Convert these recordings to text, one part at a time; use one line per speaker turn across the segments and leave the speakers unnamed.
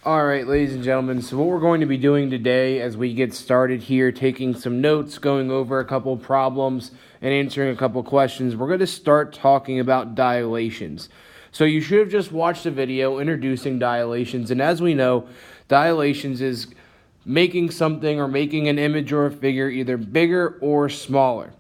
All right, ladies and gentlemen, so what we're going to be doing today as we get started here, taking some notes, going over a couple problems, and answering a couple questions, we're going to start talking about dilations. So you should have just watched a video introducing dilations, and as we know, dilations is making something or making an image or a figure either bigger or smaller.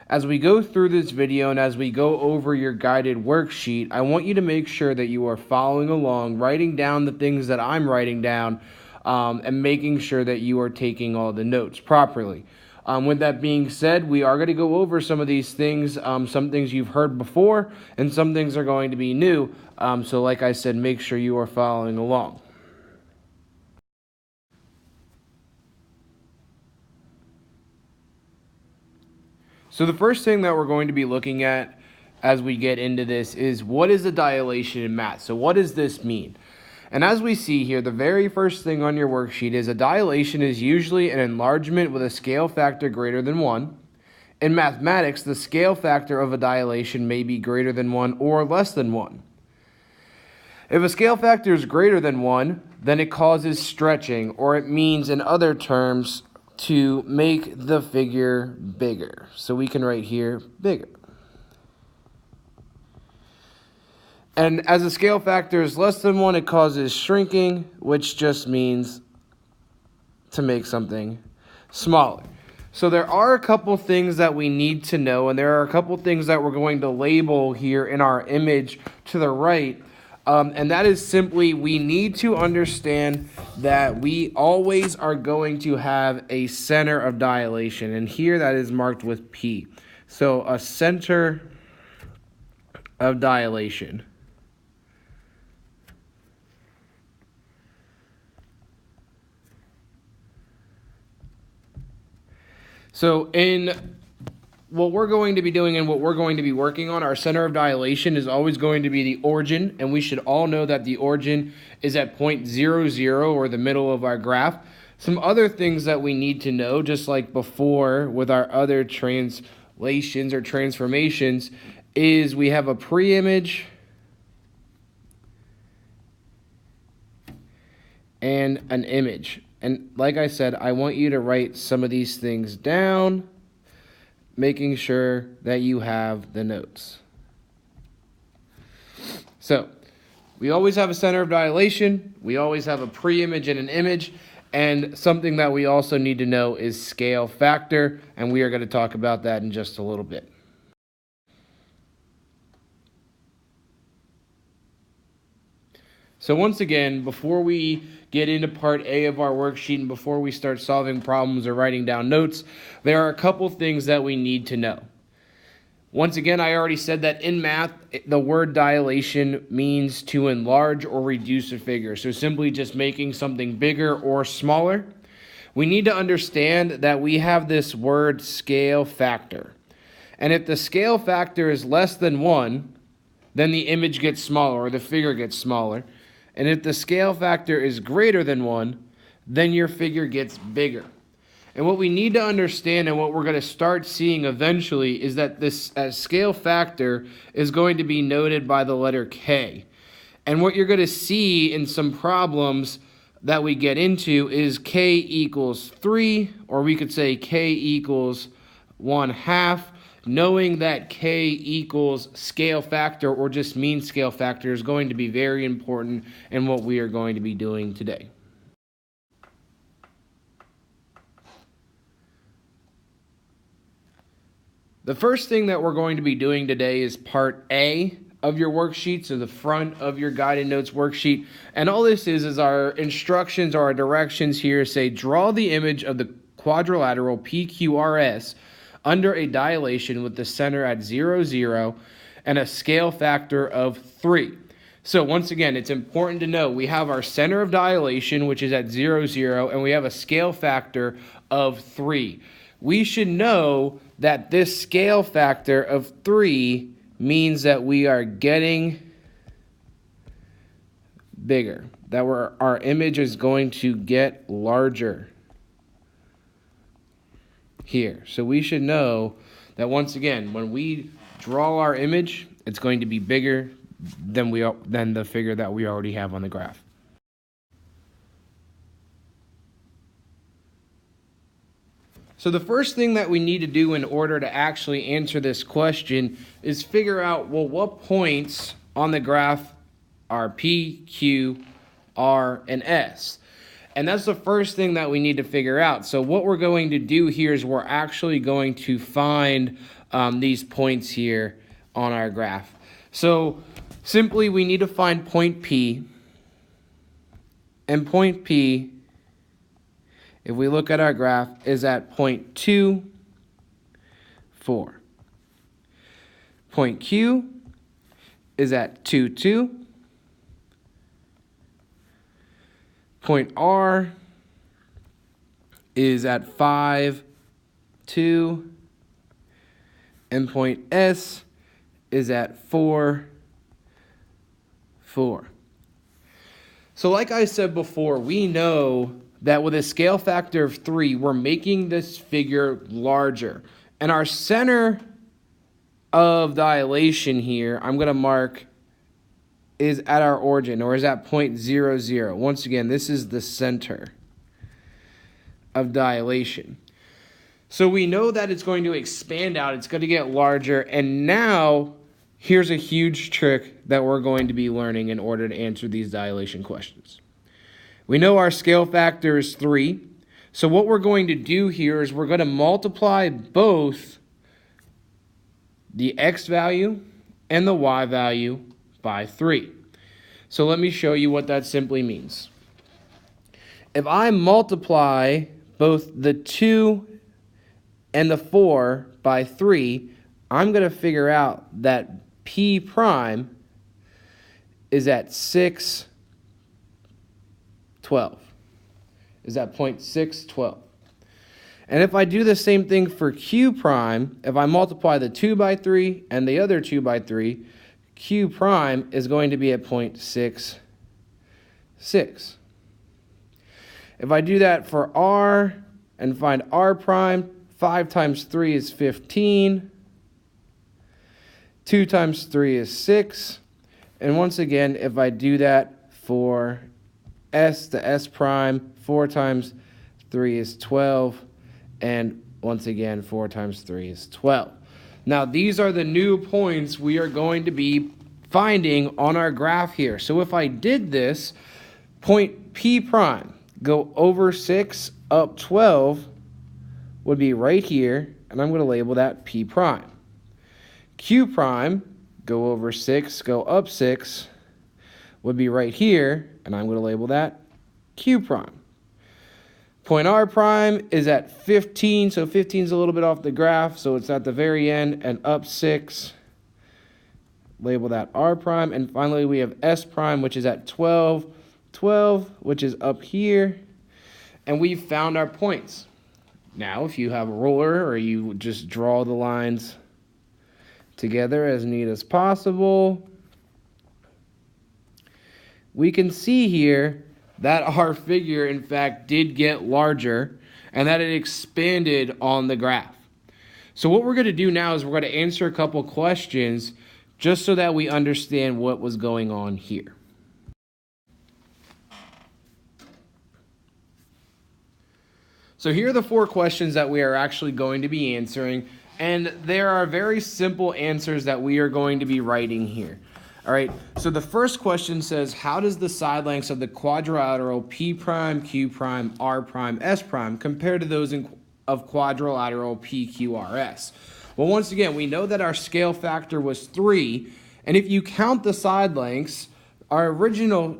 As we go through this video and as we go over your guided worksheet, I want you to make sure that you are following along, writing down the things that I'm writing down, and making sure that you are taking all the notes properly. With that being said, we are going to go over some of these things, some things you've heard before, and some things are going to be new. So like I said, make sure you are following along. So the first thing that we're going to be looking at as we get into this is what is a dilation in math? So what does this mean? And as we see here, the very first thing on your worksheet is a dilation is usually an enlargement with a scale factor greater than 1. In mathematics, the scale factor of a dilation may be greater than 1 or less than 1. If a scale factor is greater than 1, then it causes stretching, or it means, in other terms, to make the figure bigger. So we can write here bigger. And as a scale factor is less than 1, it causes shrinking, which just means to make something smaller. So there are a couple things that we need to know, and there are a couple things that we're going to label here in our image to the right. And that is simply, we need to understand that we always are going to have a center of dilation. And here that is marked with P. So a center of dilation. So in what we're going to be doing and what we're going to be working on, our center of dilation is always going to be the origin, and we should all know that the origin is at point 0, 0, or the middle of our graph. Some other things that we need to know, just like before with our other translations or transformations, is we have a pre-image and an image. And like I said, I want you to write some of these things down, making sure that you have the notes. So, we always have a center of dilation, we always have a pre-image and an image, and something that we also need to know is scale factor, and we are going to talk about that in just a little bit. So once again, before we get into part A of our worksheet and before we start solving problems or writing down notes, there are a couple things that we need to know. Once again, I already said that in math, the word dilation means to enlarge or reduce a figure. So simply just making something bigger or smaller. We need to understand that we have this word scale factor. And if the scale factor is less than 1, then the image gets smaller or the figure gets smaller. And if the scale factor is greater than 1, then your figure gets bigger. And what we need to understand and what we're going to start seeing eventually is that this scale factor is going to be noted by the letter K. And what you're going to see in some problems that we get into is K equals 3, or we could say K equals 1/2. Knowing that K equals scale factor or just mean scale factor is going to be very important in what we are going to be doing today. The first thing that we're going to be doing today is part A of your worksheet, so the front of your guided notes worksheet. And all this is our instructions or our directions here say draw the image of the quadrilateral PQRS under a dilation with the center at 0, 0 and a scale factor of 3. So once again, it's important to know we have our center of dilation, which is at 0, 0, and we have a scale factor of 3. We should know that this scale factor of 3 means that we are getting bigger, that our image is going to get larger here. So we should know that once again, when we draw our image, it's going to be bigger than the figure that we already have on the graph. So the first thing that we need to do in order to actually answer this question is figure out, well, what points on the graph are P, Q, R, and S. And that's the first thing that we need to figure out. So what we're going to do here is we're actually going to find these points here on our graph. So simply we need to find point P. And point P, if we look at our graph, is at point 2, 4. Point Q is at 2, 2. Point R is at 5, 2. And point S is at 4, 4. So like I said before, we know that with a scale factor of 3, we're making this figure larger. And our center of dilation here, I'm going to mark, is at our origin, or is at point 0, 0. Once again, this is the center of dilation. So we know that it's going to expand out, it's going to get larger, and now here's a huge trick that we're going to be learning in order to answer these dilation questions. We know our scale factor is 3, so what we're going to do here is we're going to multiply both the x value and the y value by 3. So let me show you what that simply means. If I multiply both the 2 and the 4 by 3, I'm going to figure out that P prime is at 6, 12. Is at point 6, 12. And if I do the same thing for Q prime, if I multiply the 2 by 3 and the other 2 by 3, Q prime is going to be at point 6, 6. If I do that for R and find R prime, 5 times 3 is 15. 2 times 3 is 6. And once again, if I do that for S to S prime, 4 times 3 is 12. And once again, 4 times 3 is 12. Now, these are the new points we are going to be finding on our graph here. So if I did this, point P prime, go over 6, up 12, would be right here, and I'm going to label that P prime. Q prime, go over 6, go up 6, would be right here, and I'm going to label that Q prime. Point R prime is at 15, so 15 is a little bit off the graph, so it's at the very end, and up 6, label that R prime. And finally, we have S prime, which is at 12, 12, which is up here, and we've found our points. Now, if you have a ruler or you just draw the lines together as neat as possible, we can see here that our figure, in fact, did get larger and that it expanded on the graph. So what we're going to do now is we're going to answer a couple questions just so that we understand what was going on here. So here are the 4 questions that we are actually going to be answering, and there are very simple answers that we are going to be writing here. All right, so the first question says, how does the side lengths of the quadrilateral P prime, Q prime, R prime, S prime compare to those of quadrilateral PQRS? Well, once again, we know that our scale factor was 3, and if you count the side lengths, our original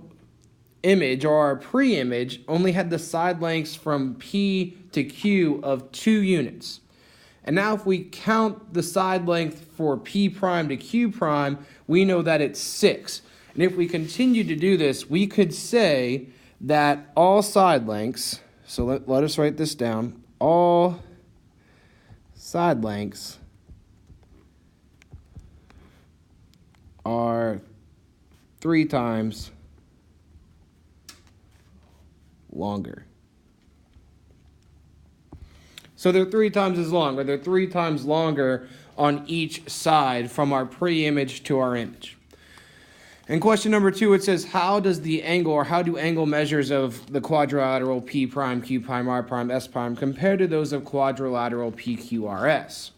image or our pre-image only had the side lengths from P to Q of 2 units. And now if we count the side length for P prime to Q prime, we know that it's 6. And if we continue to do this, we could say that all side lengths, so let us write this down, all side lengths are 3 times longer. So they're 3 times as long, or they're 3 times longer on each side from our pre-image to our image. In question number 2, it says, how does the angle, or how do angle measures of the quadrilateral P prime, Q prime, R prime, S prime compare to those of quadrilateral PQRS?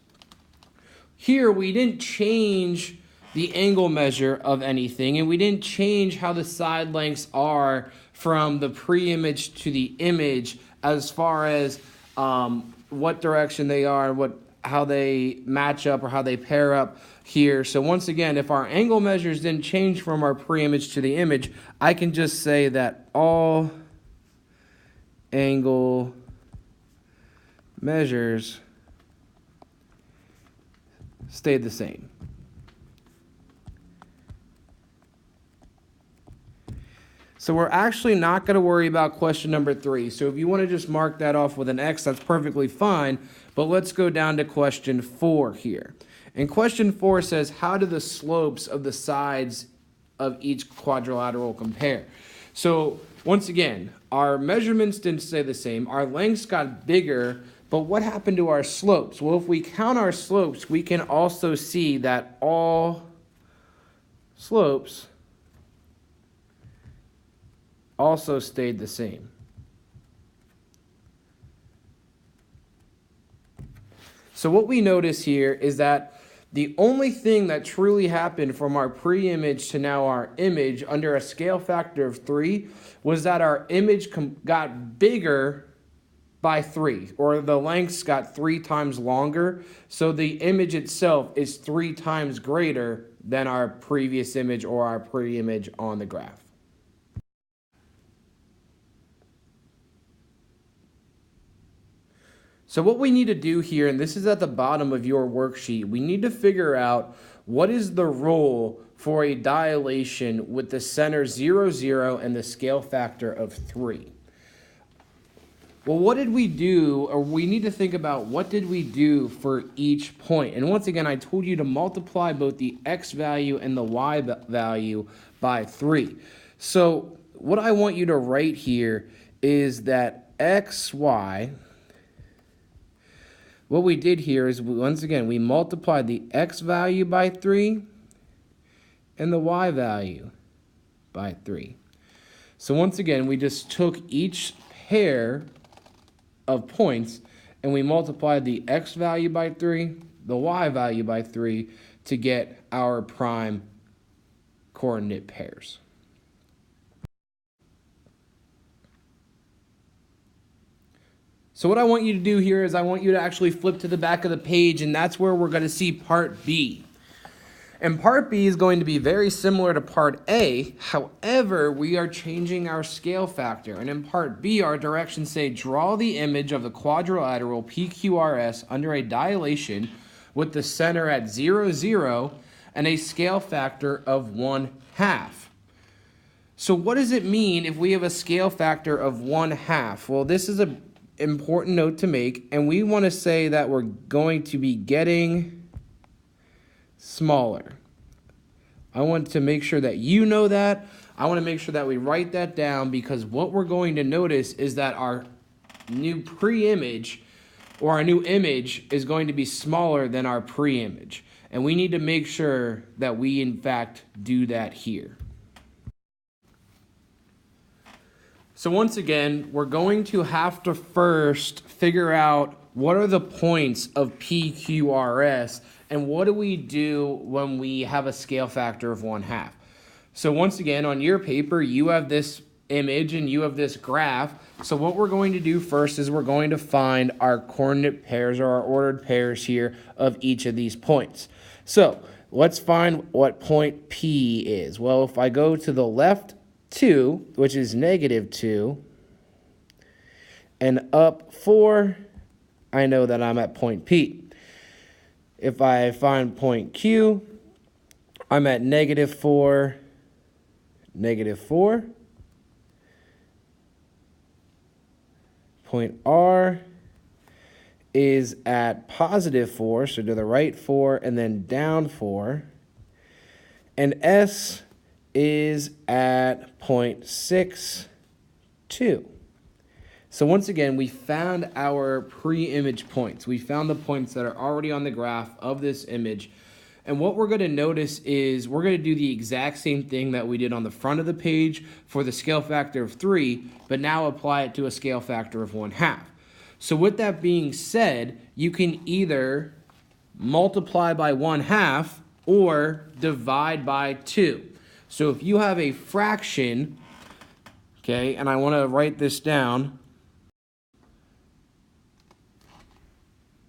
Here, we didn't change the angle measure of anything, and we didn't change how the side lengths are from the pre-image to the image as far as what direction they are, how they match up or how they pair up here. So once again, if our angle measures didn't change from our pre-image to the image, I can just say that all angle measures stayed the same. So we're actually not going to worry about question number 3. So if you want to just mark that off with an X, that's perfectly fine. But let's go down to question 4 here. And question 4 says, how do the slopes of the sides of each quadrilateral compare? So once again, our measurements didn't stay the same. Our lengths got bigger, but what happened to our slopes? Well, if we count our slopes, we can also see that all slopes also stayed the same. So what we notice here is that the only thing that truly happened from our pre-image to now our image under a scale factor of 3 was that our image got bigger by 3, or the lengths got 3 times longer. So the image itself is 3 times greater than our previous image or our pre-image on the graph. So what we need to do here, and this is at the bottom of your worksheet, we need to figure out what is the rule for a dilation with the center 0, 0 and the scale factor of 3. Well, what did we do, or we need to think about what did we do for each point. And once again, I told you to multiply both the x value and the y value by 3. So what I want you to write here is that xy, what we did here is, once again, we multiplied the x value by 3 and the y value by 3. So once again, we just took each pair of points and we multiplied the x value by 3, the y value by 3 to get our prime coordinate pairs. So what I want you to do here is I want you to actually flip to the back of the page, and that's where we're going to see part B. And part B is going to be very similar to part A. However, we are changing our scale factor. And in part B, our directions say draw the image of the quadrilateral PQRS under a dilation with the center at 0, 0 and a scale factor of 1/2. So what does it mean if we have a scale factor of 1/2? Well, this is an important note to make, and we want to say that we're going to be getting smaller. I want to make sure that you know that. I want to make sure that we write that down, because what we're going to notice is that our new pre-image or our new image is going to be smaller than our pre-image. And we need to make sure that we in fact do that here. So once again, we're going to have to first figure out what are the points of PQRS and what do we do when we have a scale factor of 1/2. So once again, on your paper, you have this image and you have this graph. So what we're going to do first is we're going to find our coordinate pairs, or our ordered pairs here of each of these points. So let's find what point P is. Well, if I go to the left 2, which is -2, and up 4, I know that I'm at point P. If I find point Q, I'm at -4, -4. Point R is at +4, so to the right 4 and then down 4. And S is at 0.62. So once again, we found our pre-image points. We found the points that are already on the graph of this image. And what we're going to notice is we're going to do the exact same thing that we did on the front of the page for the scale factor of 3, but now apply it to a scale factor of 1/2. So with that being said, you can either multiply by 1/2 or divide by 2. So if you have a fraction, okay, and I want to write this down,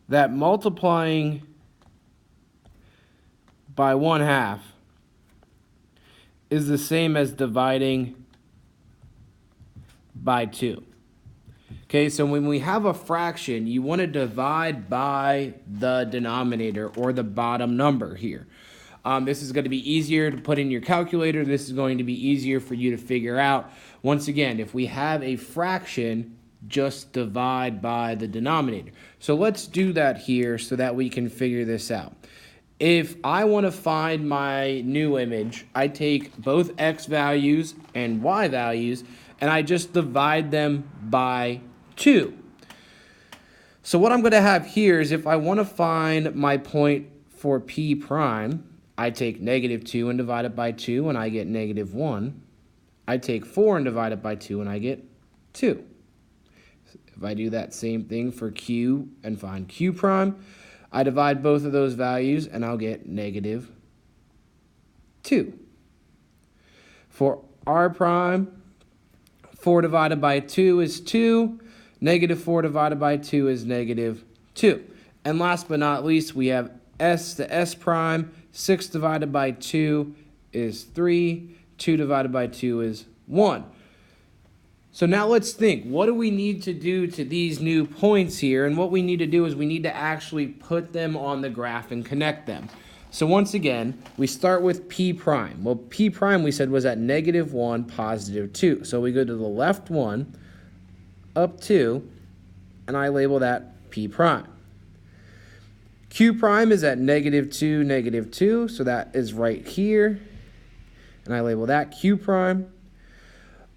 that multiplying by 1/2 is the same as dividing by 2. Okay, so when we have a fraction, you want to divide by the denominator or the bottom number here. This is going to be easier to put in your calculator. This is going to be easier for you to figure out. Once again, if we have a fraction, just divide by the denominator. So let's do that here so that we can figure this out. If I want to find my new image, I take both x values and y values, and I just divide them by 2. So what I'm going to have here is if I want to find my point for p prime, I take -2 and divide it by 2, and I get -1. I take 4 and divide it by 2, and I get 2. If I do that same thing for q and find q prime, I divide both of those values, and I'll get -2. For r prime, 4 divided by 2 is 2. -4 divided by 2 is -2. And last but not least, we have s to s prime. 6 divided by 2 is 3. 2 divided by 2 is 1. So now let's think, what do we need to do to these new points here? And what we need to do is we need to actually put them on the graph and connect them. So once again, we start with p prime. Well, p prime we said was at -1, +2. So we go to the left 1, up 2, and I label that p prime. Q prime is at -2, -2, so that is right here, and I label that Q prime.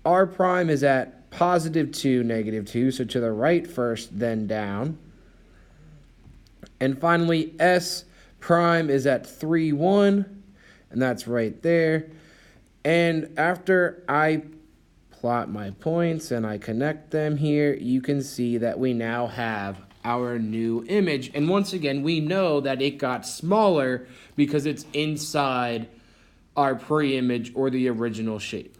R prime is at +2, -2, so to the right first, then down. And finally, S prime is at 3, 1, and that's right there. And after I plot my points and I connect them here, you can see that we now have our new image. And once again, we know that it got smaller because it's inside our pre-image or the original shape.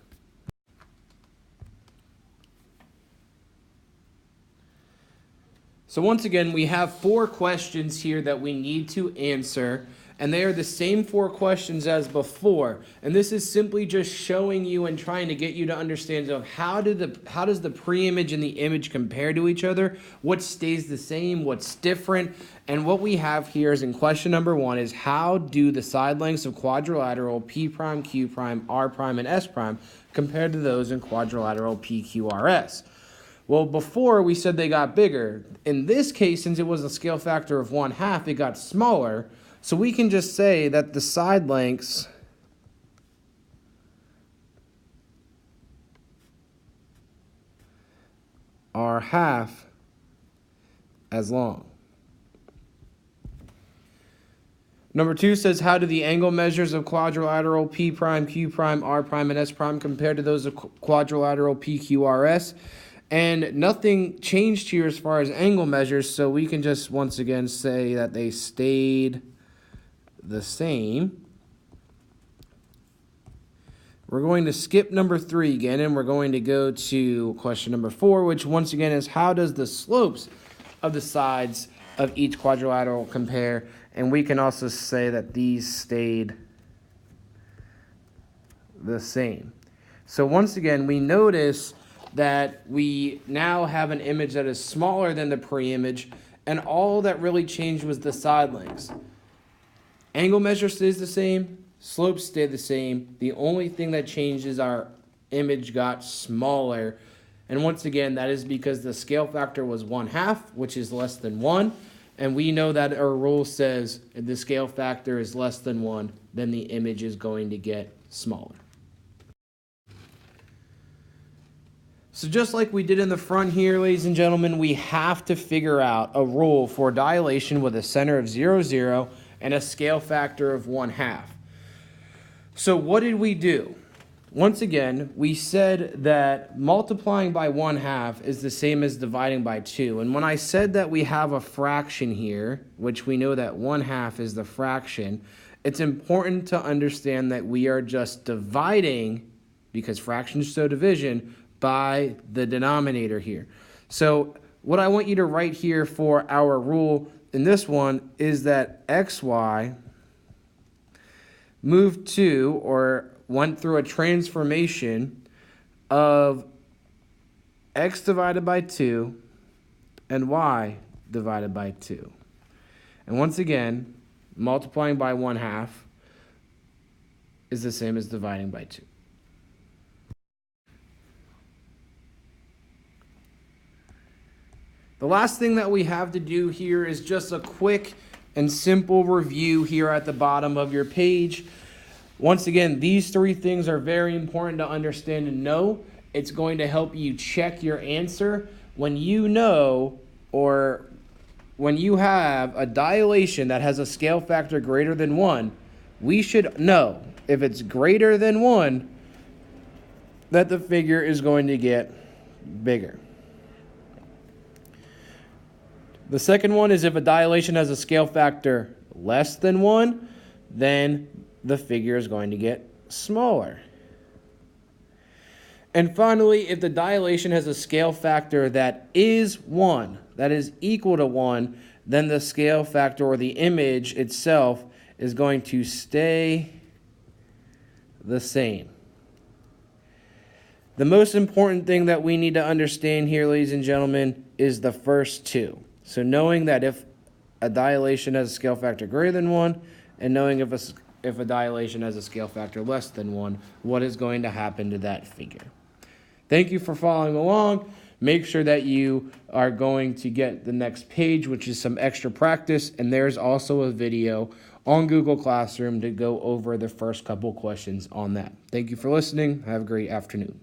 So once again, we have 4 questions here that we need to answer, and they are the same 4 questions as before. And this is simply just showing you and trying to get you to understand of how does the pre-image and the image compare to each other, what stays the same, what's different. And what we have here is in question number 1 is how do the side lengths of quadrilateral P prime, Q prime, R prime, and S prime compared to those in quadrilateral PQRS? Well, before we said they got bigger. In this case, since it was a scale factor of 1/2, it got smaller. So we can just say that the side lengths are half as long. Number 2 says, how do the angle measures of quadrilateral P prime, Q prime, R prime, and S prime compare to those of quadrilateral PQRS? And nothing changed here as far as angle measures, so we can just once again say that they stayed the same. We're going to skip number 3 again, and we're going to go to question number 4, which once again is how does the slopes of the sides of each quadrilateral compare? And we can also say that these stayed the same. So once again, we notice that we now have an image that is smaller than the pre-image, and all that really changed was the side lengths. Angle measure stays the same, slopes stay the same. The only thing that changed is our image got smaller. And once again, that is because the scale factor was 1/2, which is less than 1. And we know that our rule says if the scale factor is less than 1, then the image is going to get smaller. So just like we did in the front here, ladies and gentlemen, we have to figure out a rule for dilation with a center of 0, 0, and a scale factor of 1/2. So what did we do? Once again, we said that multiplying by 1/2 is the same as dividing by 2. And when I said that we have a fraction here, which we know that 1/2 is the fraction, it's important to understand that we are just dividing, because fractions show division, by the denominator here. So what I want you to write here for our rule in this one is that xy moved to, or went through a transformation of x divided by 2 and y divided by 2. And once again, multiplying by 1/2 is the same as dividing by 2. The last thing that we have to do here is just a quick and simple review here at the bottom of your page. Once again, these 3 things are very important to understand and know. It's going to help you check your answer. When you know, or when you have a dilation that has a scale factor greater than 1, we should know if it's greater than 1 that the figure is going to get bigger. The second one is if a dilation has a scale factor less than 1, then the figure is going to get smaller. And finally, if the dilation has a scale factor that is 1, that is equal to 1, then the scale factor, or the image itself, is going to stay the same. The most important thing that we need to understand here, ladies and gentlemen, is the first 2. So knowing that if a dilation has a scale factor greater than 1, and knowing if a dilation has a scale factor less than 1, what is going to happen to that figure. Thank you for following along. Make sure that you are going to get the next page, which is some extra practice, and there's also a video on Google Classroom to go over the first couple questions on that. Thank you for listening. Have a great afternoon.